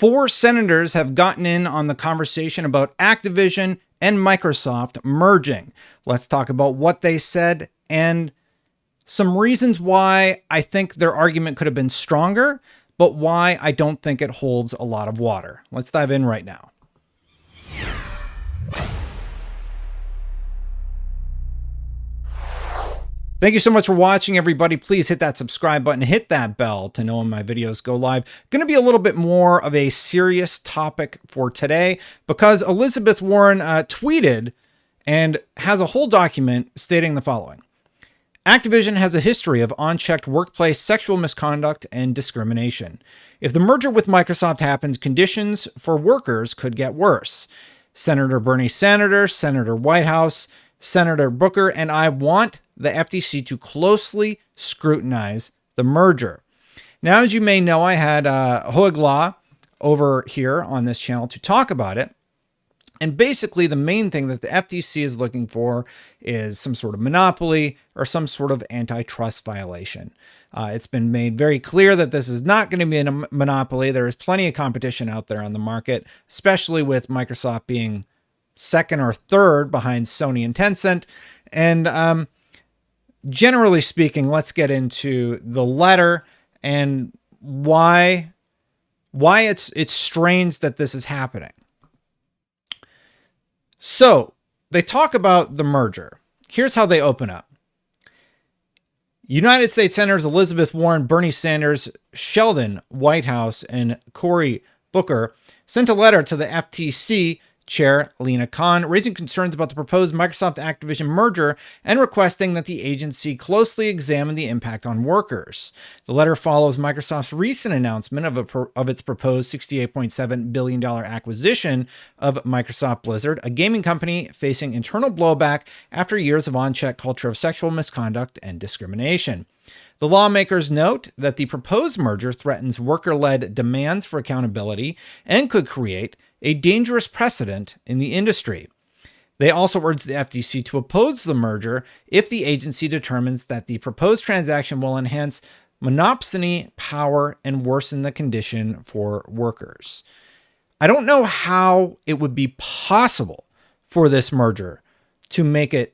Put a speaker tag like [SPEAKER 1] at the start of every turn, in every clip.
[SPEAKER 1] 4 senators have gotten in on the conversation about Activision and Microsoft merging. Let's talk about what they said and some reasons why I think their argument could have been stronger, but why I don't think it holds a lot of water. Let's dive in right now. Thank you so much for watching, everybody. Please hit that subscribe button, hit that bell to know when my videos go live. Going to be a little bit more of a serious topic for today because Elizabeth Warren tweeted and has a whole document stating the following. Activision has a history of unchecked workplace sexual misconduct and discrimination. If the merger with Microsoft happens, conditions for workers could get worse. Senator Bernie Sanders, Senator Whitehouse, Senator Booker, and I want the FTC to closely scrutinize the merger. Now, as you may know, I had HOEG Law over here on this channel to talk about it. And basically, the main thing that the FTC is looking for is some sort of monopoly or some sort of antitrust violation. It's been made very clear that this is not going to be a monopoly. There is plenty of competition out there on the market, especially with Microsoft being second or third behind Sony and Tencent. And generally speaking, let's get into the letter and why it's strange that this is happening. So they talk about the merger. Here's how they open up. United States Senators Elizabeth Warren, Bernie Sanders, Sheldon Whitehouse, and Cory Booker sent a letter to the FTC Chair Lina Khan, raising concerns about the proposed Microsoft Activision merger and requesting that the agency closely examine the impact on workers. The letter follows Microsoft's recent announcement of its proposed $68.7 billion acquisition of Microsoft Blizzard, a gaming company facing internal blowback after years of unchecked culture of sexual misconduct and discrimination. The lawmakers note that the proposed merger threatens worker-led demands for accountability and could create a dangerous precedent in the industry. They also urge the FTC to oppose the merger if the agency determines that the proposed transaction will enhance monopsony power and worsen the condition for workers. I don't know how it would be possible for this merger to make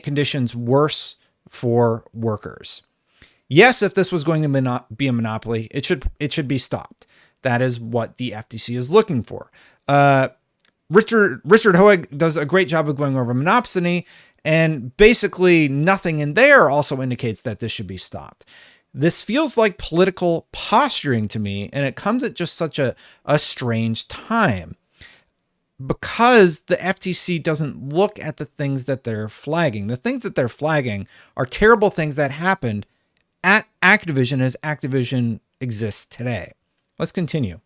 [SPEAKER 1] conditions worse for workers. Yes, if this was going to be a monopoly, it should be stopped. That is what the FTC is looking for. Richard HOEG does a great job of going over monopsony, and basically nothing in there also indicates that this should be stopped. This feels like political posturing to me, and it comes at just such a strange time because the FTC doesn't look at the things that they're flagging. The things that they're flagging are terrible things that happened at Activision as Activision exists today. Let's continue.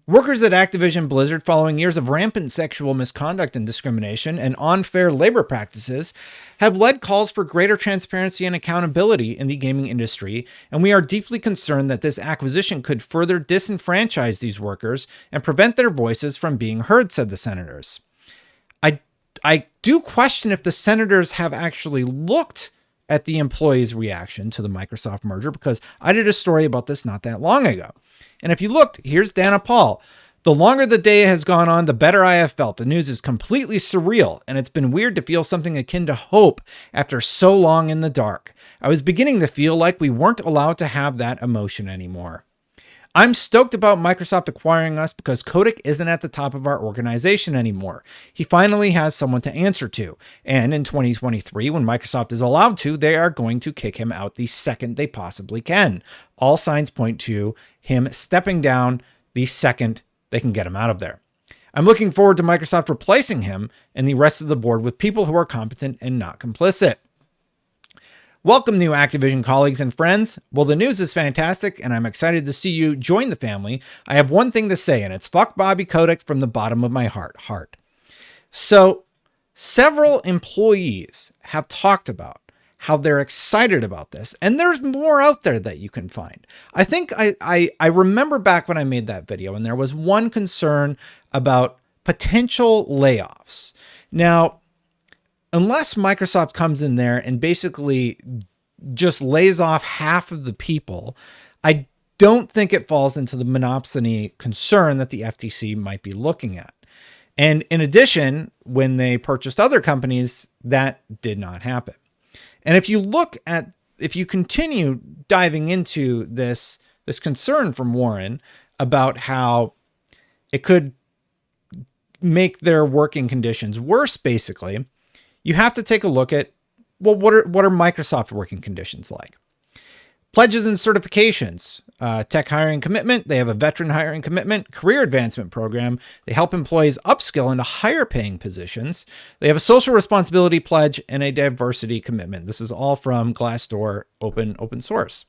[SPEAKER 1] Workers at Activision Blizzard, following years of rampant sexual misconduct and discrimination and unfair labor practices, have led calls for greater transparency and accountability in the gaming industry, and we are deeply concerned that this acquisition could further disenfranchise these workers and prevent their voices from being heard, said the senators. I do question if the senators have actually looked at the employees' reaction to the Microsoft merger, because I did a story about this not that long ago. And if you looked, here's Dana Paul. The longer the day has gone on, the better I have felt. The news is completely surreal, and it's been weird to feel something akin to hope after so long in the dark. I was beginning to feel like we weren't allowed to have that emotion anymore. I'm stoked about Microsoft acquiring us because Kotick isn't at the top of our organization anymore. He finally has someone to answer to. And in 2023, when Microsoft is allowed to, they are going to kick him out the second they possibly can. All signs point to him stepping down the second they can get him out of there. I'm looking forward to Microsoft replacing him and the rest of the board with people who are competent and not complicit. Welcome, new Activision colleagues and friends. Well, the news is fantastic, and I'm excited to see you join the family. I have one thing to say, and it's fuck Bobby Kotick from the bottom of my heart. So, several employees have talked about how they're excited about this, and there's more out there that you can find. I think I remember back when I made that video, and there was one concern about potential layoffs. Now, unless Microsoft comes in there and basically just lays off half of the people, I don't think it falls into the monopsony concern that the FTC might be looking at. And in addition, when they purchased other companies, that did not happen. And if you continue diving into this concern from Warren about how it could make their working conditions worse, basically, you have to take a look at, well, what are Microsoft working conditions like? Pledges and certifications, tech hiring commitment. They have a veteran hiring commitment, career advancement program. They help employees upskill into higher paying positions. They have a social responsibility pledge and a diversity commitment. This is all from Glassdoor, open source.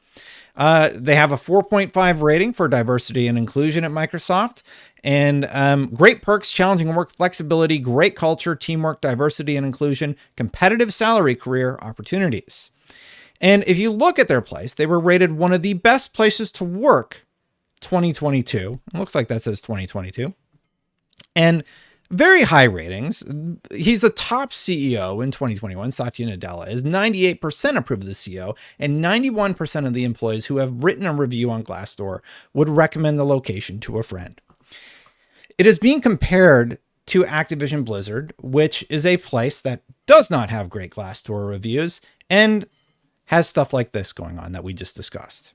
[SPEAKER 1] They have a 4.5 rating for diversity and inclusion at Microsoft, and great perks, challenging work flexibility, great culture, teamwork, diversity and inclusion, competitive salary, career opportunities. And if you look at their place, they were rated one of the best places to work 2022. It looks like that says 2022. And very high ratings. He's the top CEO in 2021. Satya Nadella is 98% approved of the CEO, and 91% of the employees who have written a review on Glassdoor would recommend the location to a friend. It is being compared to Activision Blizzard, which is a place that does not have great Glassdoor reviews and has stuff like this going on that we just discussed.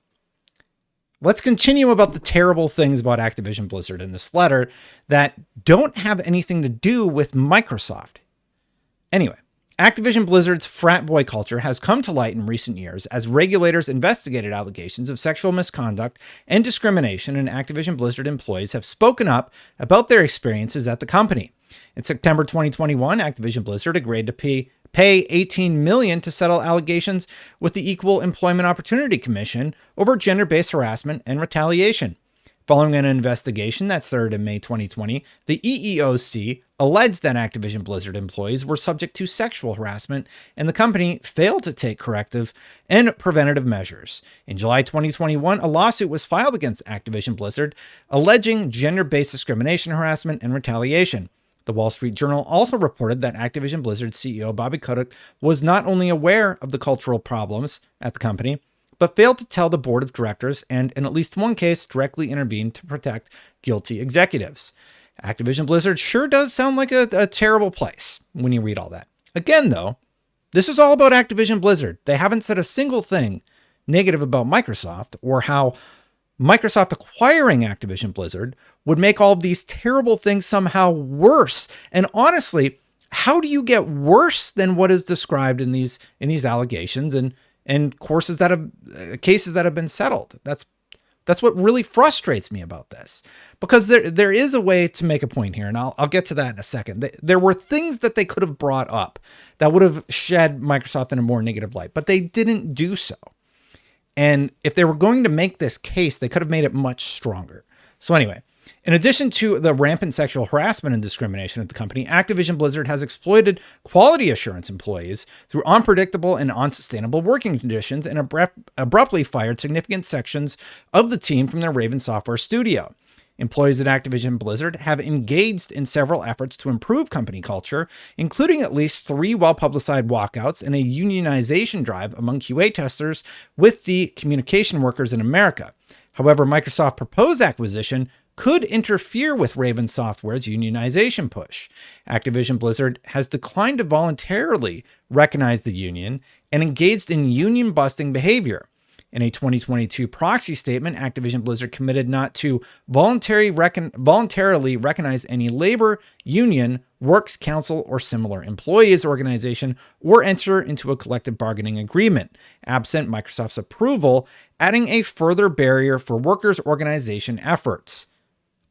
[SPEAKER 1] Let's continue about the terrible things about Activision Blizzard in this letter that don't have anything to do with Microsoft. Anyway, Activision Blizzard's frat boy culture has come to light in recent years as regulators investigated allegations of sexual misconduct and discrimination, and Activision Blizzard employees have spoken up about their experiences at the company. In September 2021, Activision Blizzard agreed to pay $18 million to settle allegations with the Equal Employment Opportunity Commission over gender-based harassment and retaliation. Following an investigation that started in May 2020, the EEOC alleged that Activision Blizzard employees were subject to sexual harassment, and the company failed to take corrective and preventative measures. In July 2021, a lawsuit was filed against Activision Blizzard alleging gender-based discrimination, harassment, and retaliation. The Wall Street Journal also reported that Activision Blizzard CEO Bobby Kotick was not only aware of the cultural problems at the company, but failed to tell the board of directors and, in at least one case, directly intervened to protect guilty executives. Activision Blizzard sure does sound like a terrible place when you read all that. Again, though, this is all about Activision Blizzard. They haven't said a single thing negative about Microsoft or how Microsoft acquiring Activision Blizzard would make all of these terrible things somehow worse. And honestly, how do you get worse than what is described in these allegations and cases that have been settled? That's what really frustrates me about this, because there is a way to make a point here, and I'll get to that in a second. There were things that they could have brought up that would have shed Microsoft in a more negative light, but they didn't do so. And if they were going to make this case, they could have made it much stronger. So anyway, in addition to the rampant sexual harassment and discrimination at the company, Activision Blizzard has exploited quality assurance employees through unpredictable and unsustainable working conditions and abruptly fired significant sections of the team from their Raven Software studio. Employees at Activision Blizzard have engaged in several efforts to improve company culture, including at least 3 well-publicized walkouts and a unionization drive among QA testers with the communication workers in America. However, Microsoft's proposed acquisition could interfere with Raven Software's unionization push. Activision Blizzard has declined to voluntarily recognize the union and engaged in union-busting behavior. In a 2022 proxy statement, Activision Blizzard committed not to voluntarily recognize any labor union, works council, or similar employees organization or enter into a collective bargaining agreement, absent Microsoft's approval, adding a further barrier for workers' organization efforts.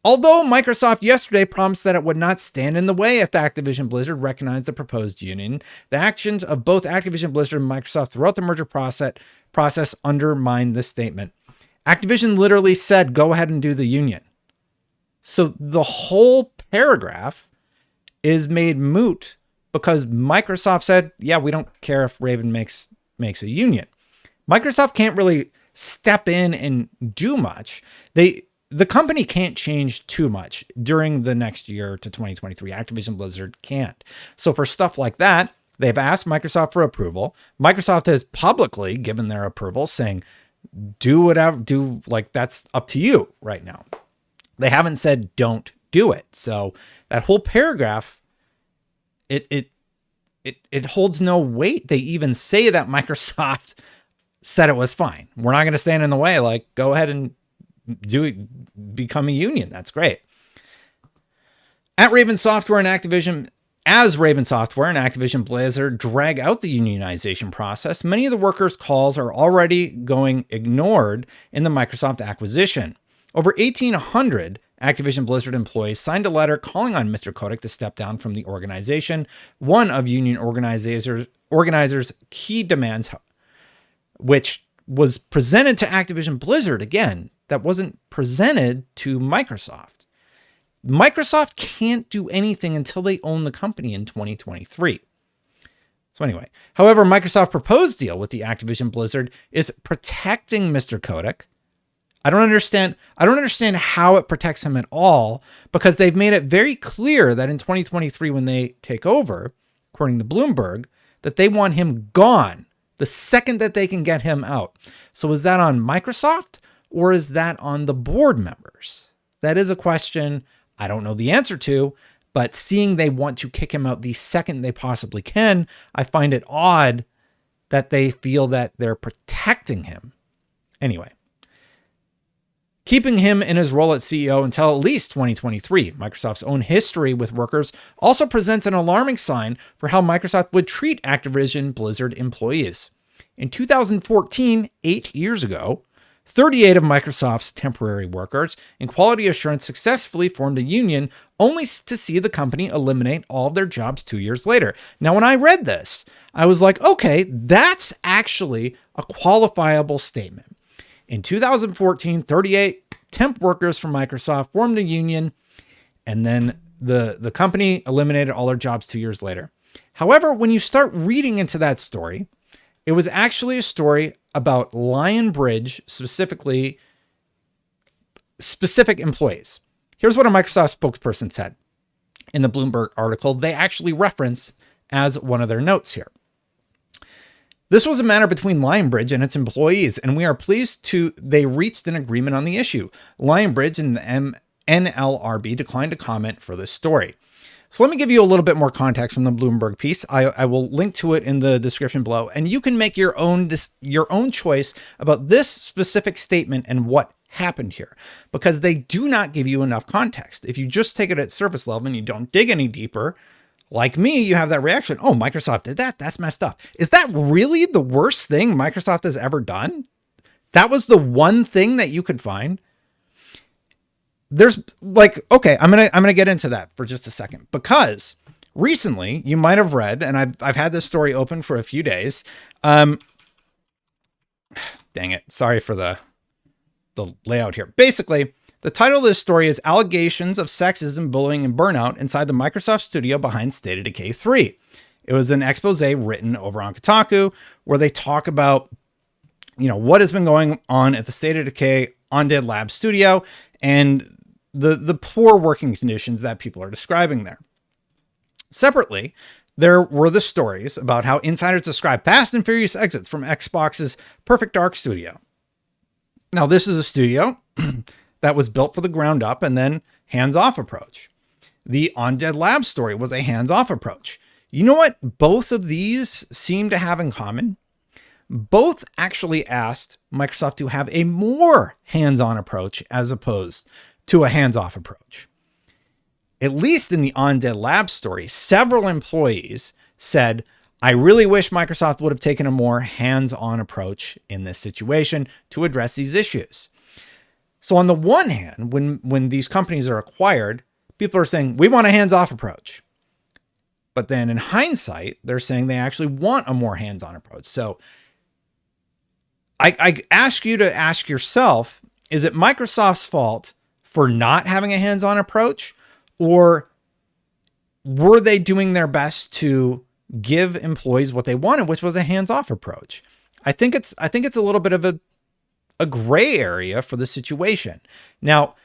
[SPEAKER 1] Although Microsoft yesterday promised that it would not stand in the way if Activision Blizzard recognized the proposed union, the actions of both Activision Blizzard and Microsoft throughout the merger process undermined this statement. Activision literally said, go ahead and do the union. So the whole paragraph is made moot because Microsoft said, yeah, we don't care if Raven makes a union. Microsoft can't really step in and do much. The company can't change too much during the next year to 2023. Activision Blizzard can't. So for stuff like that, they've asked Microsoft for approval. Microsoft has publicly given their approval, saying, do whatever, that's up to you right now. They haven't said don't do it. So that whole paragraph, it holds no weight. They even say that Microsoft said it was fine. We're not going to stand in the way. Like, go ahead and do it, become a union. That's great. As Raven Software and Activision Blizzard drag out the unionization process, many of the workers' calls are already going ignored in the Microsoft acquisition. Over 1,800 Activision Blizzard employees signed a letter calling on Mr. Kotick to step down from the organization. One of union organizers' key demands, which was presented to Activision Blizzard, again, that wasn't presented to Microsoft. Microsoft can't do anything until they own the company in 2023. So anyway, however, Microsoft's proposed deal with the Activision Blizzard is protecting Mr. Kotick. I don't understand how it protects him at all, because they've made it very clear that in 2023, when they take over, according to Bloomberg, that they want him gone the second that they can get him out. So is that on Microsoft or is that on the board members? That is a question I don't know the answer to, but seeing they want to kick him out the second they possibly can, I find it odd that they feel that they're protecting him. Anyway, keeping him in his role as CEO until at least 2023, Microsoft's own history with workers also presents an alarming sign for how Microsoft would treat Activision Blizzard employees. In 2014, 8 years ago, 38 of Microsoft's temporary workers in quality assurance successfully formed a union, only to see the company eliminate all of their jobs 2 years later. Now, when I read this, I was like, okay, that's actually a qualifiable statement. In 2014, 38 temp workers from Microsoft formed a union, and then the company eliminated all their jobs 2 years later. However, when you start reading into that story, it was actually a story about Lion Bridge, specific employees. Here's what a Microsoft spokesperson said in the Bloomberg article. They actually reference as one of their notes here. This was a matter between Lionbridge and its employees, and we are pleased they reached an agreement on the issue. Lionbridge and the NLRB declined to comment for this story. So let me give you a little bit more context from the Bloomberg piece. I will link to it in the description below, and you can make your own choice about this specific statement and what happened here, because they do not give you enough context. If you just take it at surface level and you don't dig any deeper, like me, you have that reaction. Oh, Microsoft did that? That's messed up. Is that really the worst thing Microsoft has ever done? That was the one thing that you could find? There's okay, I'm gonna get into that for just a second, because recently you might have read, and I've had this story open for a few days. Dang it, sorry for the layout here. Basically, the title of this story is Allegations of Sexism, Bullying, and Burnout Inside the Microsoft Studio Behind State of Decay 3. It was an expose written over on Kotaku where they talk about, what has been going on at the State of Decay Undead Lab studio and the poor working conditions that people are describing there. Separately, there were the stories about how insiders describe fast and furious exits from Xbox's Perfect Dark studio. Now, this is a studio that was built for the ground up and then hands-off approach. The Undead Lab story was a hands-off approach. You know what both of these seem to have in common? Both actually asked Microsoft to have a more hands-on approach as opposed to a hands-off approach. At least in the Undead Lab story, several employees said, I really wish Microsoft would have taken a more hands-on approach in this situation to address these issues. So on the one hand, when these companies are acquired, people are saying, we want a hands-off approach. But then in hindsight, they're saying they actually want a more hands-on approach. So I ask you to ask yourself, is it Microsoft's fault for not having a hands-on approach, or were they doing their best to give employees what they wanted, which was a hands-off approach? I think it's a little bit of a gray area for the situation. Now,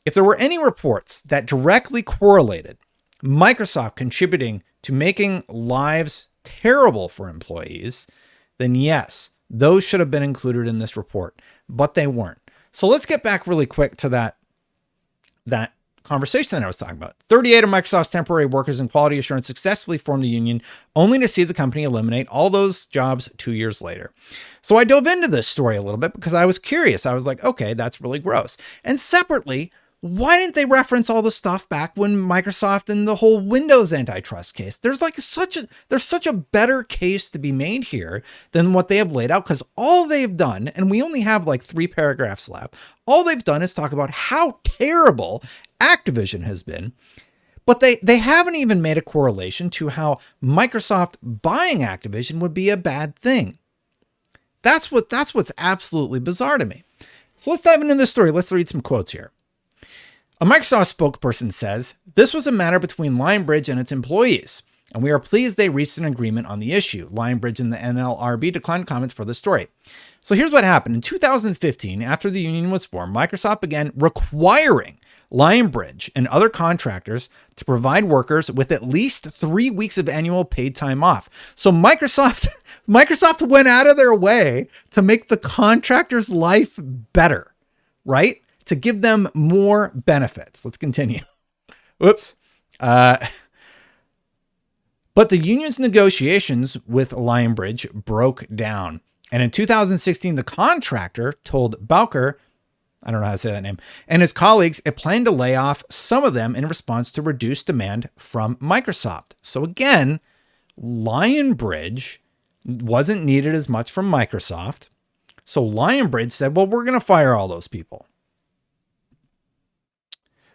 [SPEAKER 1] if there were any reports that directly correlated Microsoft contributing to making lives terrible for employees, then yes, Those should have been included in this report, but they weren't. So let's get back really quick to that conversation that I was talking about. 38 of Microsoft's temporary workers in quality assurance successfully formed a union, only to see the company eliminate all those jobs 2 years later. So I dove into this story a little bit because I was curious. I was like, okay, that's really gross. And separately, why didn't they reference all the stuff back when Microsoft and the whole Windows antitrust case? There's such a better case to be made here than what they have laid out, because all they've done, and we only have like 3 paragraphs left, all they've done is talk about how terrible Activision has been, but they haven't even made a correlation to how Microsoft buying Activision would be a bad thing. That's what's absolutely bizarre to me. So let's dive into this story. Let's read some quotes here. A Microsoft spokesperson says, "This was a matter between Lionbridge and its employees, and we are pleased they reached an agreement on the issue." Lionbridge and the NLRB declined comments for the story. So here's what happened. In 2015, after the union was formed, Microsoft began requiring Lionbridge and other contractors to provide workers with at least 3 weeks of annual paid time off. So Microsoft went out of their way to make the contractor's life better, right? To give them more benefits. Let's continue. Whoops. But the union's negotiations with Lionbridge broke down. And in 2016, the contractor told Bowker, I don't know how to say that name, and his colleagues it planned to lay off some of them in response to reduced demand from Microsoft. So again, Lionbridge wasn't needed as much from Microsoft. So Lionbridge said, well, we're going to fire all those people.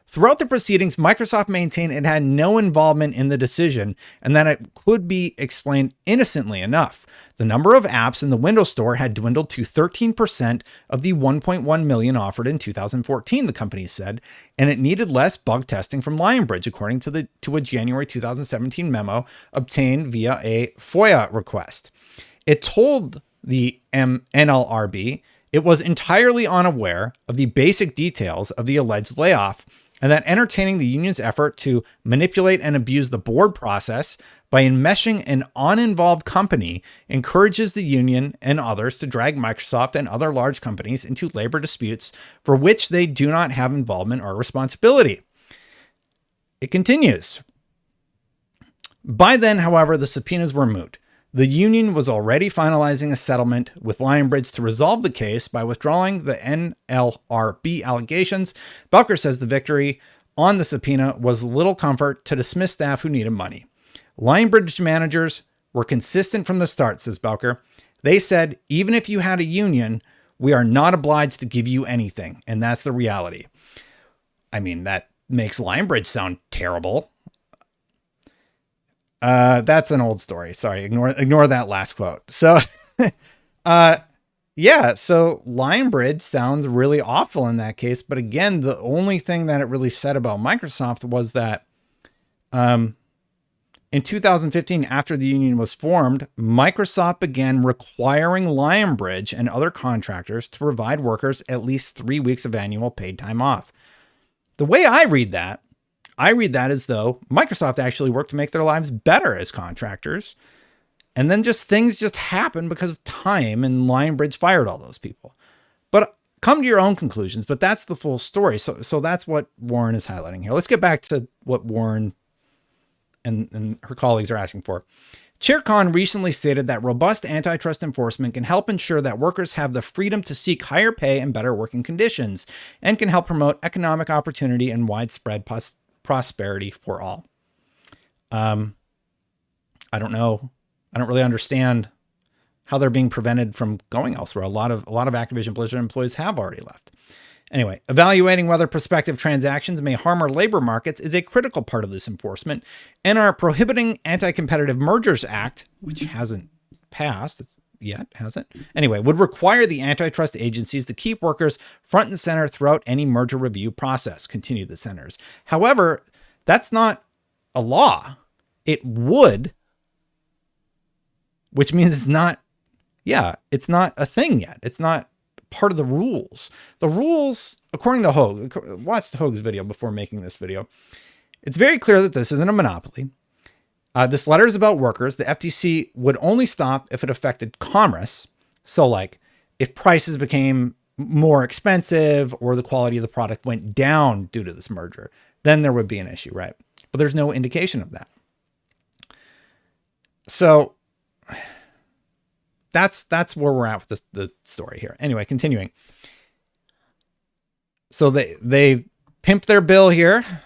[SPEAKER 1] Throughout the proceedings, Microsoft maintained it had no involvement in the decision and that it could be explained innocently enough. The number of apps in the Windows Store had dwindled to 13% of the 1.1 million offered in 2014, the company said, and it needed less bug testing from Lionbridge, according to a January 2017 memo obtained via a FOIA request. It told the NLRB it was entirely unaware of the basic details of the alleged layoff, and that entertaining the union's effort to manipulate and abuse the board process by enmeshing an uninvolved company encourages the union and others to drag Microsoft and other large companies into labor disputes for which they do not have involvement or responsibility. It continues. By then, however, the subpoenas were moot. The union was already finalizing a settlement with Lionbridge to resolve the case by withdrawing the NLRB allegations. Bowker says the victory on the subpoena was little comfort to dismiss staff who needed money. Lionbridge managers were consistent from the start, says Bowker. They said, even if you had a union, we are not obliged to give you anything. And that's the reality. I mean, that makes Lionbridge sound terrible. That's an old story. Sorry. Ignore that last quote. So, yeah, so Lionbridge sounds really awful in that case. But again, the only thing that it really said about Microsoft was that, in 2015, after the union was formed, Microsoft began requiring Lionbridge and other contractors to provide workers at least 3 weeks of annual paid time off. The way I read that as though Microsoft actually worked to make their lives better as contractors. And then things just happened because of time, and Lionbridge fired all those people. But come to your own conclusions, but that's the full story. So that's what Warren is highlighting here. Let's get back to what Warren and her colleagues are asking for. Chair Khan recently stated that robust antitrust enforcement can help ensure that workers have the freedom to seek higher pay and better working conditions, and can help promote economic opportunity and widespread prosperity for all. I don't know. I don't really understand how they're being prevented from going elsewhere. A lot of Activision Blizzard employees have already left. Anyway, evaluating whether prospective transactions may harm our labor markets is a critical part of this enforcement, and our Prohibiting Anti-Competitive Mergers Act, which hasn't passed yet, has it? Anyway, would require the antitrust agencies to keep workers front and center throughout any merger review process, continued the senators. However, that's not a law. It would, which means it's not a thing yet. It's not part of the rules. The rules, according to HOEG, watched HOEG's video before making this video. It's very clear that this isn't a monopoly. This letter is about workers. The FTC would only stop if it affected commerce. So like if prices became more expensive or the quality of the product went down due to this merger, then there would be an issue, right? But there's no indication of that. So that's where we're at with the story here. Anyway, continuing. So they pimp their bill here,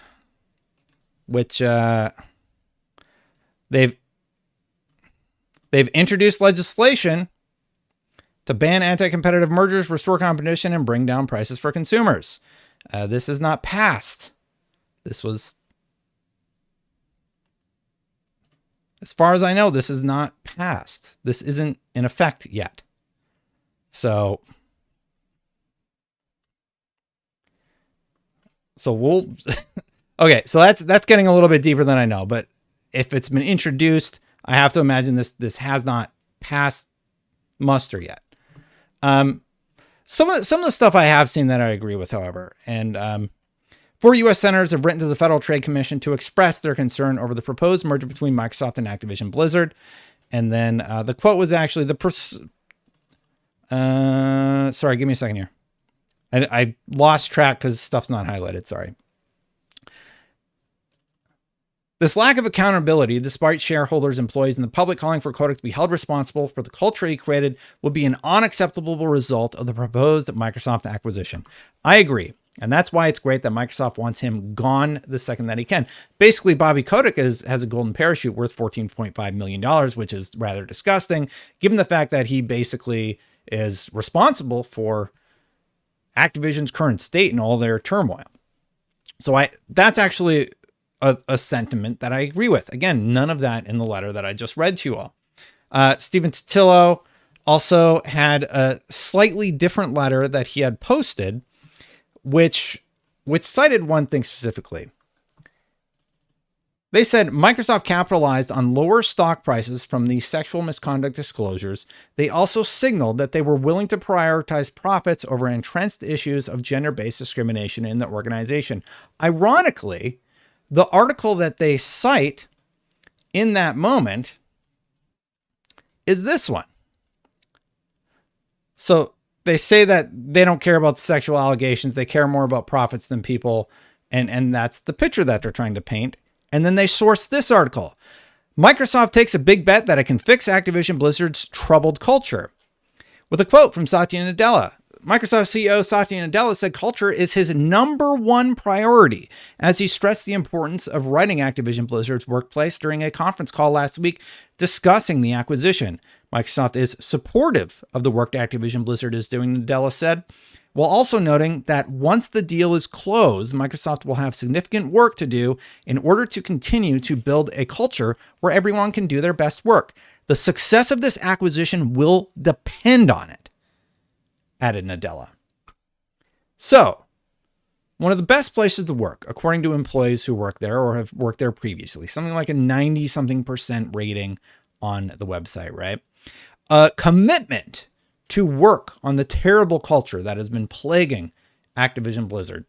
[SPEAKER 1] which they've introduced legislation to ban anti-competitive mergers, restore competition, and bring down prices for consumers. This is not passed. This was, as far as I know, this is not passed. This isn't in effect yet. So we'll, okay, so that's getting a little bit deeper than I know, but if it's been introduced, I have to imagine this has not passed muster yet. Some of the stuff I have seen that I agree with, however, and 4 U.S. senators have written to the Federal Trade Commission to express their concern over the proposed merger between Microsoft and Activision Blizzard. And then the quote was actually sorry, give me a second here. I lost track because stuff's not highlighted. Sorry. This lack of accountability, despite shareholders, employees, and the public calling for Kotick to be held responsible for the culture he created, would be an unacceptable result of the proposed Microsoft acquisition. I agree. And that's why it's great that Microsoft wants him gone the second that he can. Basically, Bobby Kotick has a golden parachute worth $14.5 million, which is rather disgusting, given the fact that he basically is responsible for Activision's current state and all their turmoil. So that's actually a sentiment that I agree with. Again, none of that in the letter that I just read to you all. Stephen Totilo also had a slightly different letter that he had posted, which cited one thing specifically. They said Microsoft capitalized on lower stock prices from the sexual misconduct disclosures. They also signaled that they were willing to prioritize profits over entrenched issues of gender-based discrimination in the organization. Ironically, the article that they cite in that moment is this one. So they say that they don't care about the sexual allegations. They care more about profits than people. And that's the picture that they're trying to paint. And then they source this article. Microsoft takes a big bet that it can fix Activision Blizzard's troubled culture. With a quote from Satya Nadella. Microsoft CEO Satya Nadella said culture is his #1 priority, as he stressed the importance of righting Activision Blizzard's workplace during a conference call last week discussing the acquisition. Microsoft is supportive of the work Activision Blizzard is doing, Nadella said, while also noting that once the deal is closed, Microsoft will have significant work to do in order to continue to build a culture where everyone can do their best work. The success of this acquisition will depend on it, added Nadella. So, one of the best places to work, according to employees who work there or have worked there previously, something like a 90-something% rating on the website, right? A commitment to work on the terrible culture that has been plaguing Activision Blizzard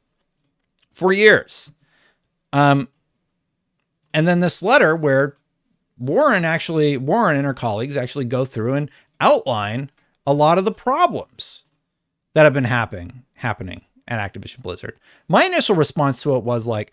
[SPEAKER 1] for years. And then this letter where Warren and her colleagues actually go through and outline a lot of the problems that have been happening at Activision Blizzard. My initial response to it was like,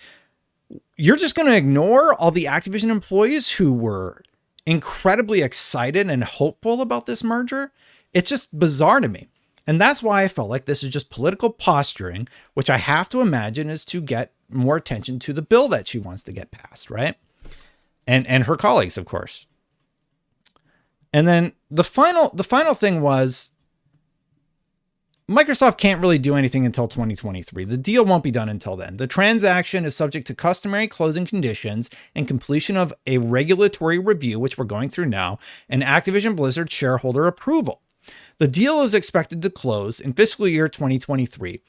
[SPEAKER 1] you're just going to ignore all the Activision employees who were incredibly excited and hopeful about this merger? It's just bizarre to me. And that's why I felt like this is just political posturing, which I have to imagine is to get more attention to the bill that she wants to get passed, right? And her colleagues, of course. And then the final thing was Microsoft can't really do anything until 2023. The deal won't be done until then. The transaction is subject to customary closing conditions and completion of a regulatory review, which we're going through now, and Activision Blizzard shareholder approval. The deal is expected to close in fiscal year 2023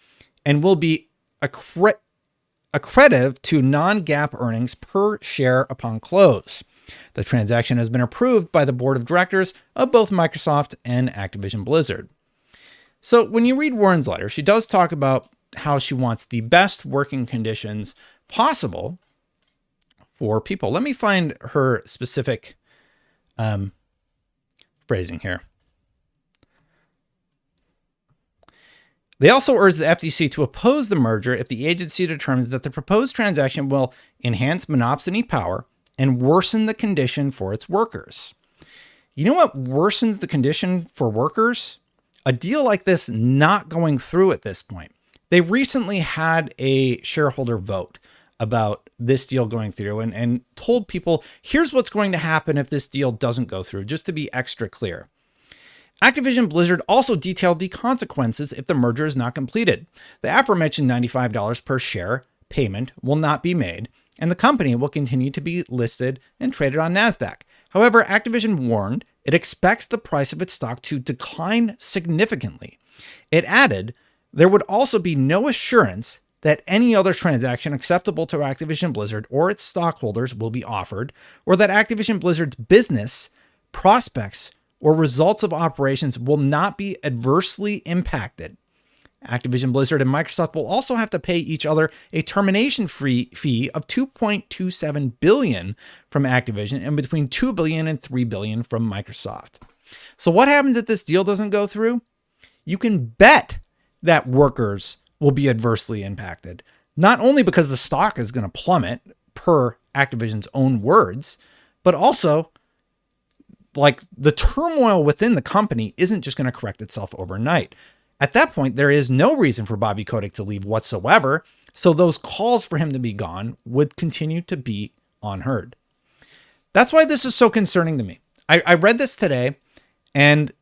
[SPEAKER 1] and will be accretive to non-GAAP earnings per share upon close. The transaction has been approved by the board of directors of both Microsoft and Activision Blizzard. So when you read Warren's letter, she does talk about how she wants the best working conditions possible for people. Let me find her specific phrasing here. They also urge the FTC to oppose the merger if the agency determines that the proposed transaction will enhance monopsony power and worsen the condition for its workers. You know what worsens the condition for workers? A deal like this not going through at this point. They recently had a shareholder vote about this deal going through and told people, here's what's going to happen if this deal doesn't go through, just to be extra clear. Activision Blizzard also detailed the consequences if the merger is not completed. The aforementioned $95 per share payment will not be made, and the company will continue to be listed and traded on NASDAQ. However, Activision warned it expects the price of its stock to decline significantly. It added, there would also be no assurance that any other transaction acceptable to Activision Blizzard or its stockholders will be offered, or that Activision Blizzard's business, prospects, or results of operations will not be adversely impacted. Activision Blizzard and Microsoft will also have to pay each other a termination fee of $2.27 billion from Activision and between $2 billion and $3 billion from Microsoft. So what happens if this deal doesn't go through? You can bet that workers will be adversely impacted, not only because the stock is going to plummet per Activision's own words, but also like the turmoil within the company isn't just going to correct itself overnight. At that point, there is no reason for Bobby Kotick to leave whatsoever, so those calls for him to be gone would continue to be unheard. That's why this is so concerning to me. I read this today, and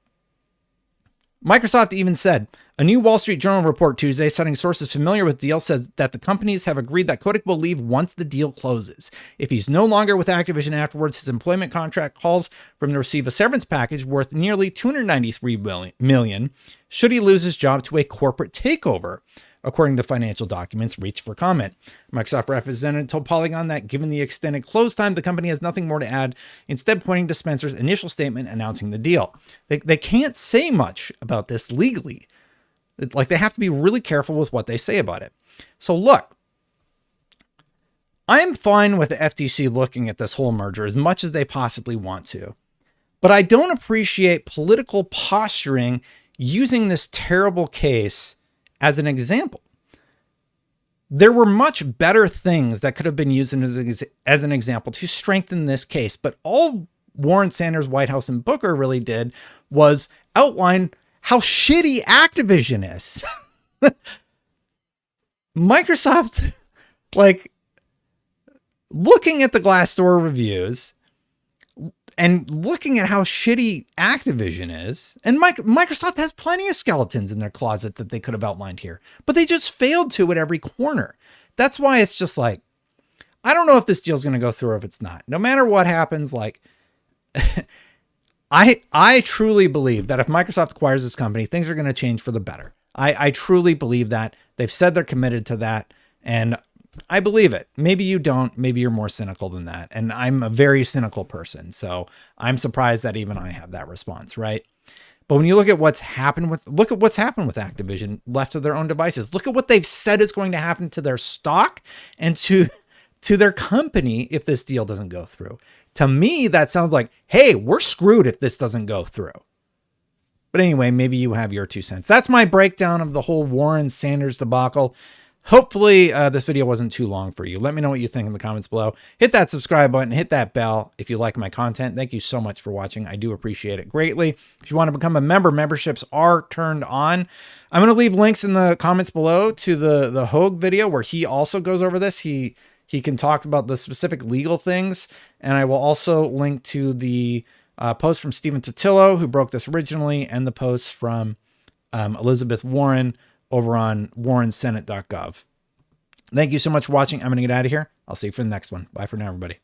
[SPEAKER 1] Microsoft even said, a new Wall Street Journal report Tuesday, citing sources familiar with the deal, says that the companies have agreed that Kotick will leave once the deal closes. If he's no longer with Activision afterwards, his employment contract calls for him to receive a severance package worth nearly $293 million should he lose his job to a corporate takeover, according to financial documents reached for comment. Microsoft representative told Polygon that given the extended close time, the company has nothing more to add, instead pointing to Spencer's initial statement announcing the deal. They can't say much about this legally. Like, they have to be really careful with what they say about it. So look, I am fine with the FTC looking at this whole merger as much as they possibly want to, but I don't appreciate political posturing using this terrible case as an example. There were much better things that could have been used as an example to strengthen this case, but all Warren Sanders, White House, and Booker really did was outline how shitty Activision is. Microsoft, like, looking at the Glassdoor reviews and looking at how shitty Activision is, and Microsoft has plenty of skeletons in their closet that they could have outlined here, but they just failed to at every corner. That's why it's just like, I don't know if this deal's going to go through or if it's not. No matter what happens, like, I truly believe that if Microsoft acquires this company, things are going to change for the better. I truly believe that. They've said they're committed to that, and I believe it. Maybe you don't. Maybe you're more cynical than that. And I'm a very cynical person, so I'm surprised that even I have that response, right? But when you look at what's happened with Activision left to their own devices, look at what they've said is going to happen to their stock and to their company if this deal doesn't go through. To me, that sounds like, hey, we're screwed if this doesn't go through. But anyway, maybe you have your 2 cents. That's my breakdown of the whole Warren Sanders debacle. Hopefully this video wasn't too long for you. Let me know what you think in the comments below. Hit that subscribe button, hit that bell if you like my content. Thank you so much for watching. I do appreciate it greatly. If you want to become a member, memberships are turned on. I'm going to leave links in the comments below to the HOEG video where he also goes over this. He can talk about the specific legal things. And I will also link to the post from Stephen Totillo, who broke this originally, and the post from Elizabeth Warren over on warrensenate.gov. Thank you so much for watching. I'm going to get out of here. I'll see you for the next one. Bye for now, everybody.